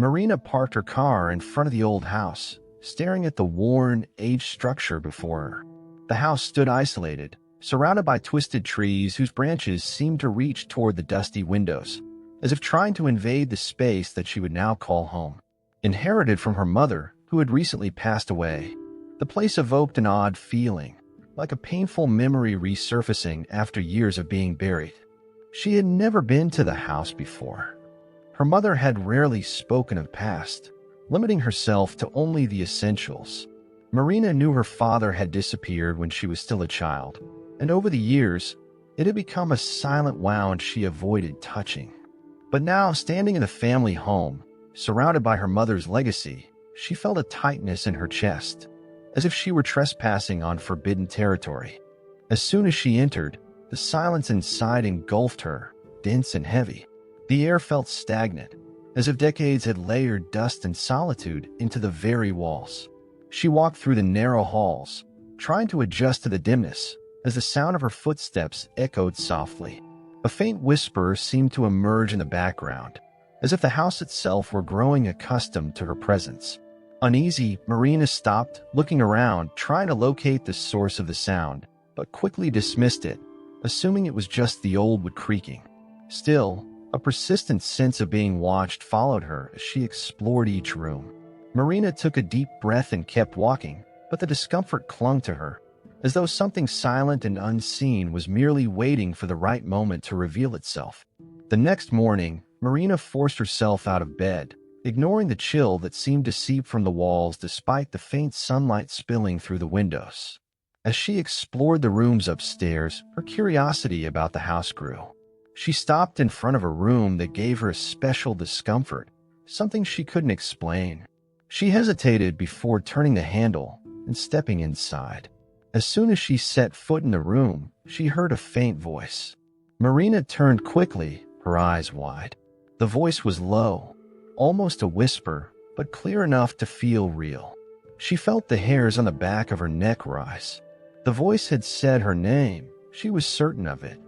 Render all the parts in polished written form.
Marina parked her car in front of the old house, staring at the worn, aged structure before her. The house stood isolated, surrounded by twisted trees whose branches seemed to reach toward the dusty windows, as if trying to invade the space that she would now call home. Inherited from her mother, who had recently passed away, the place evoked an odd feeling, like a painful memory resurfacing after years of being buried. She had never been to the house before. Her mother had rarely spoken of past, limiting herself to only the essentials. Marina knew her father had disappeared when she was still a child, and over the years, it had become a silent wound she avoided touching. But now, standing in the family home, surrounded by her mother's legacy, she felt a tightness in her chest, as if she were trespassing on forbidden territory. As soon as she entered, the silence inside engulfed her, dense and heavy. The air felt stagnant, as if decades had layered dust and solitude into the very walls. She walked through the narrow halls, trying to adjust to the dimness, as the sound of her footsteps echoed softly. A faint whisper seemed to emerge in the background, as if the house itself were growing accustomed to her presence. Uneasy, Marina stopped, looking around, trying to locate the source of the sound, but quickly dismissed it, assuming it was just the old wood creaking. Still, a persistent sense of being watched followed her as she explored each room. Marina took a deep breath and kept walking, but the discomfort clung to her, as though something silent and unseen was merely waiting for the right moment to reveal itself. The next morning, Marina forced herself out of bed, ignoring the chill that seemed to seep from the walls despite the faint sunlight spilling through the windows. As she explored the rooms upstairs, her curiosity about the house grew. She stopped in front of a room that gave her a special discomfort, something she couldn't explain. She hesitated before turning the handle and stepping inside. As soon as she set foot in the room, she heard a faint voice. Marina turned quickly, her eyes wide. The voice was low, almost a whisper, but clear enough to feel real. She felt the hairs on the back of her neck rise. The voice had said her name. She was certain of it.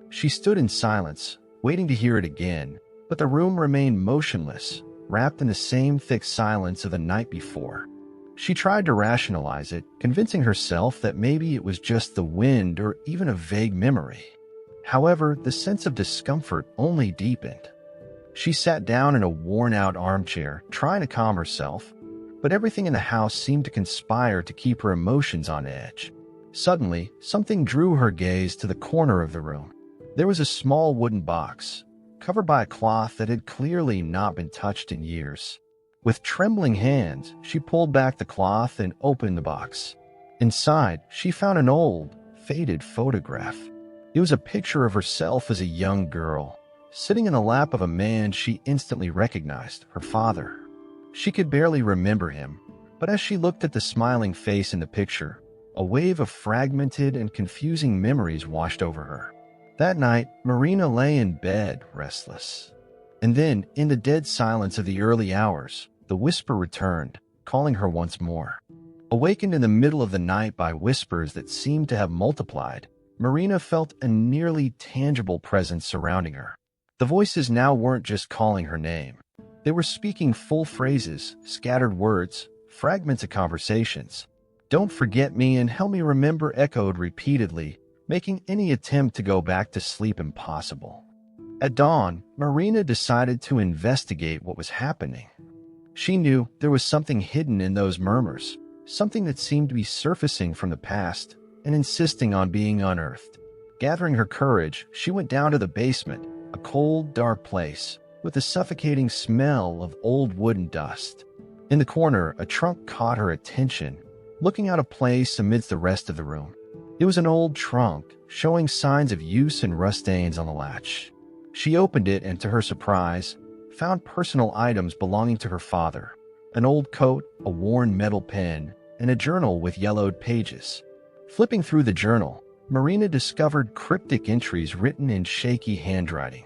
She stood in silence, waiting to hear it again, but the room remained motionless, wrapped in the same thick silence of the night before. She tried to rationalize it, convincing herself that maybe it was just the wind or even a vague memory. However, the sense of discomfort only deepened. She sat down in a worn-out armchair, trying to calm herself, but everything in the house seemed to conspire to keep her emotions on edge. Suddenly, something drew her gaze to the corner of the room. There was a small wooden box, covered by a cloth that had clearly not been touched in years. With trembling hands, she pulled back the cloth and opened the box. Inside, she found an old, faded photograph. It was a picture of herself as a young girl, sitting in the lap of a man she instantly recognized, her father. She could barely remember him, but as she looked at the smiling face in the picture, a wave of fragmented and confusing memories washed over her. That night, Marina lay in bed, restless. And then, in the dead silence of the early hours, the whisper returned, calling her once more. Awakened in the middle of the night by whispers that seemed to have multiplied, Marina felt a nearly tangible presence surrounding her. The voices now weren't just calling her name. They were speaking full phrases, scattered words, fragments of conversations. "Don't forget me and help me remember" echoed repeatedly, making any attempt to go back to sleep impossible. At dawn, Marina decided to investigate what was happening. She knew there was something hidden in those murmurs, something that seemed to be surfacing from the past and insisting on being unearthed. Gathering her courage, she went down to the basement, a cold, dark place with a suffocating smell of old wood and dust. In the corner, a trunk caught her attention, looking out of place amidst the rest of the room. It was an old trunk, showing signs of use and rust stains on the latch. She opened it and, to her surprise, found personal items belonging to her father: an old coat, a worn metal pen, and a journal with yellowed pages. Flipping through the journal, Marina discovered cryptic entries written in shaky handwriting.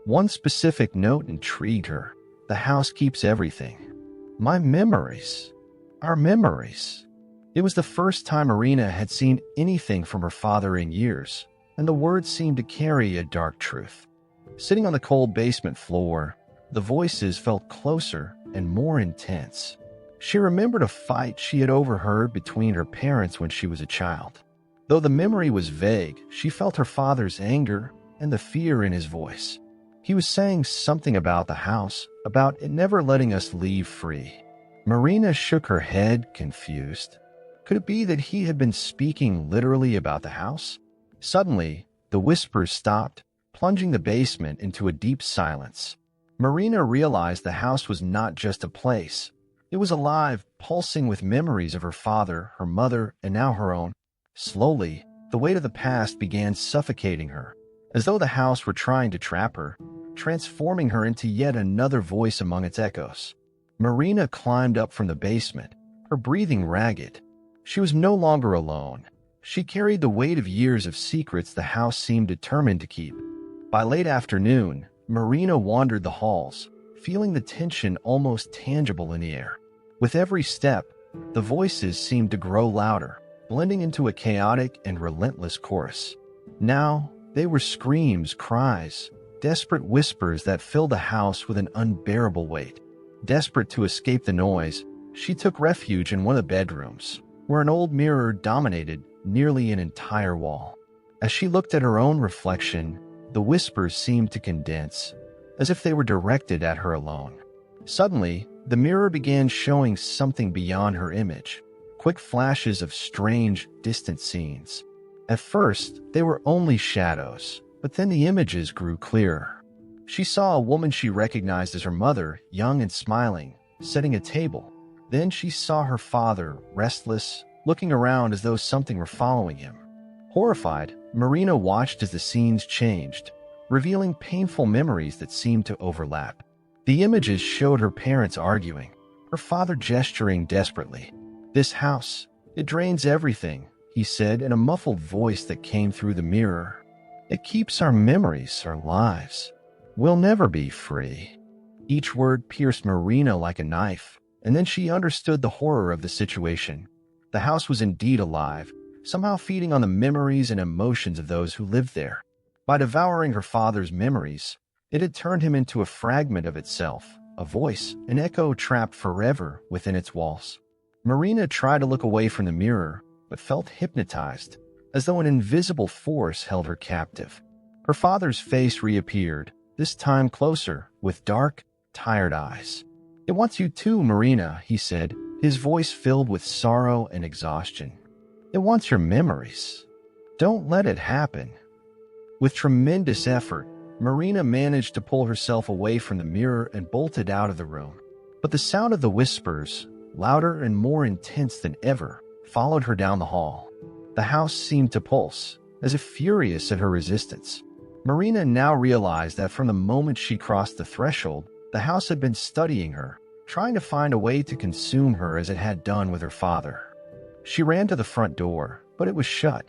One specific note intrigued her: "The house keeps everything. My memories. Our memories." It was the first time Marina had seen anything from her father in years, and the words seemed to carry a dark truth. Sitting on the cold basement floor, the voices felt closer, and more intense. She remembered a fight she had overheard between her parents when she was a child. Though the memory was vague, she felt her father's anger and the fear in his voice. He was saying something about the house, about it never letting us leave free. Marina shook her head, confused. Could it be that he had been speaking literally about the house? Suddenly, the whispers stopped, plunging the basement into a deep silence. Marina realized the house was not just a place. It was alive, pulsing with memories of her father, her mother, and now her own. Slowly, the weight of the past began suffocating her, as though the house were trying to trap her, transforming her into yet another voice among its echoes. Marina climbed up from the basement, her breathing ragged. She was no longer alone. She carried the weight of years of secrets the house seemed determined to keep. By late afternoon, Marina wandered the halls, feeling the tension almost tangible in the air. With every step, the voices seemed to grow louder, blending into a chaotic and relentless chorus. Now, they were screams, cries, desperate whispers that filled the house with an unbearable weight. Desperate to escape the noise, she took refuge in one of the bedrooms, where an old mirror dominated nearly an entire wall. As she looked at her own reflection, the whispers seemed to condense, as if they were directed at her alone. Suddenly, the mirror began showing something beyond her image, quick flashes of strange, distant scenes. At first, they were only shadows, but then the images grew clearer. She saw a woman she recognized as her mother, young and smiling, setting a table. Then she saw her father, restless, looking around as though something were following him. Horrified, Marina watched as the scenes changed, revealing painful memories that seemed to overlap. The images showed her parents arguing, her father gesturing desperately. "This house, it drains everything," he said in a muffled voice that came through the mirror. "It keeps our memories, our lives. We'll never be free." Each word pierced Marina like a knife, and then she understood the horror of the situation. The house was indeed alive, somehow feeding on the memories and emotions of those who lived there. By devouring her father's memories, it had turned him into a fragment of itself, a voice, an echo trapped forever within its walls. Marina tried to look away from the mirror, but felt hypnotized, as though an invisible force held her captive. Her father's face reappeared, this time closer, with dark, tired eyes. "It wants you too, Marina," he said, his voice filled with sorrow and exhaustion. "It wants your memories. Don't let it happen." With tremendous effort, Marina managed to pull herself away from the mirror and bolted out of the room. But the sound of the whispers, louder and more intense than ever, followed her down the hall. The house seemed to pulse, as if furious at her resistance. Marina now realized that from the moment she crossed the threshold, the house had been studying her, trying to find a way to consume her as it had done with her father. She ran to the front door, but it was shut,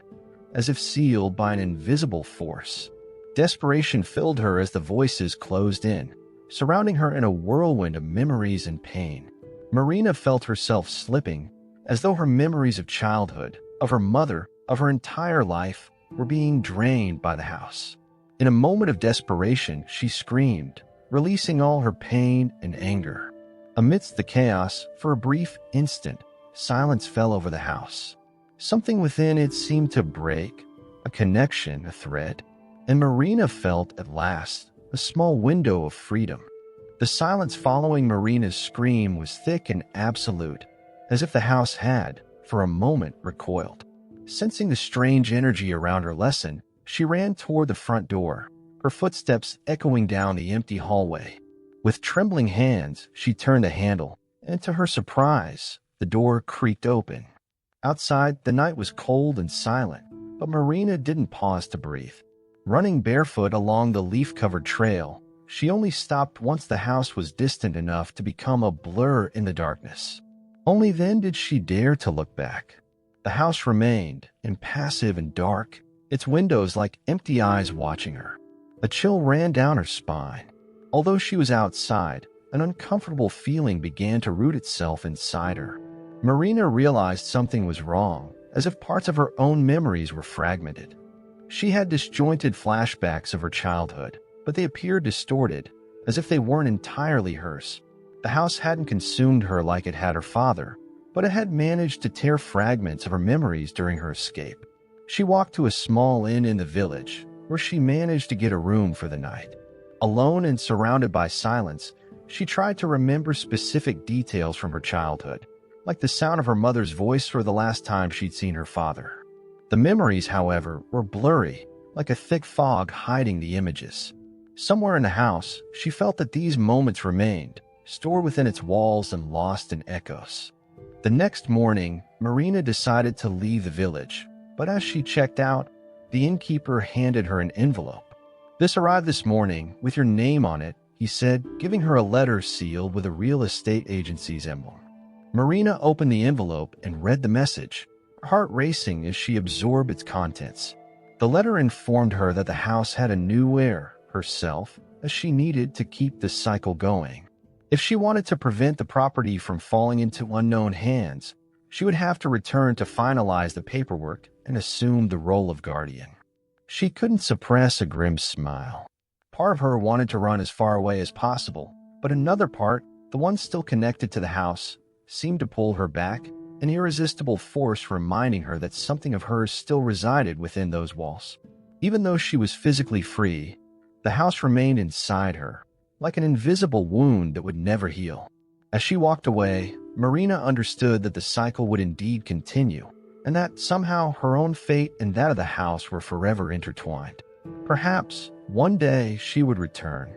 as if sealed by an invisible force. Desperation filled her as the voices closed in, surrounding her in a whirlwind of memories and pain. Marina felt herself slipping, as though her memories of childhood, of her mother, of her entire life, were being drained by the house. In a moment of desperation, she screamed, releasing all her pain and anger. Amidst the chaos, for a brief instant, silence fell over the house. Something within it seemed to break, a connection, a thread. And Marina felt, at last, a small window of freedom. The silence following Marina's scream was thick and absolute, as if the house had, for a moment, recoiled. Sensing the strange energy around her lesson, she ran toward the front door, her footsteps echoing down the empty hallway. With trembling hands, she turned the handle, and to her surprise, the door creaked open. Outside, the night was cold and silent, but Marina didn't pause to breathe. Running barefoot along the leaf-covered trail, she only stopped once the house was distant enough to become a blur in the darkness. Only then did she dare to look back. The house remained, impassive and dark, its windows like empty eyes watching her. A chill ran down her spine. Although she was outside, an uncomfortable feeling began to root itself inside her. Marina realized something was wrong, as if parts of her own memories were fragmented. She had disjointed flashbacks of her childhood, but they appeared distorted, as if they weren't entirely hers. The house hadn't consumed her like it had her father, but it had managed to tear fragments of her memories during her escape. She walked to a small inn in the village, where she managed to get a room for the night. Alone and surrounded by silence, she tried to remember specific details from her childhood, like the sound of her mother's voice or the last time she'd seen her father. The memories, however, were blurry, like a thick fog hiding the images. Somewhere in the house, she felt that these moments remained, stored within its walls and lost in echoes. The next morning, Marina decided to leave the village, but as she checked out, the innkeeper handed her an envelope. "This arrived this morning, with your name on it," he said, giving her a letter sealed with a real estate agency's emblem. Marina opened the envelope and read the message, her heart racing as she absorbed its contents. The letter informed her that the house had a new heir, herself, as she needed to keep the cycle going. If she wanted to prevent the property from falling into unknown hands, she would have to return to finalize the paperwork and assume the role of guardian. She couldn't suppress a grim smile. Part of her wanted to run as far away as possible, but another part, the one still connected to the house, seemed to pull her back, an irresistible force reminding her that something of hers still resided within those walls. Even though she was physically free, the house remained inside her, like an invisible wound that would never heal. As she walked away, Marina understood that the cycle would indeed continue, and that somehow her own fate and that of the house were forever intertwined. Perhaps, one day she would return,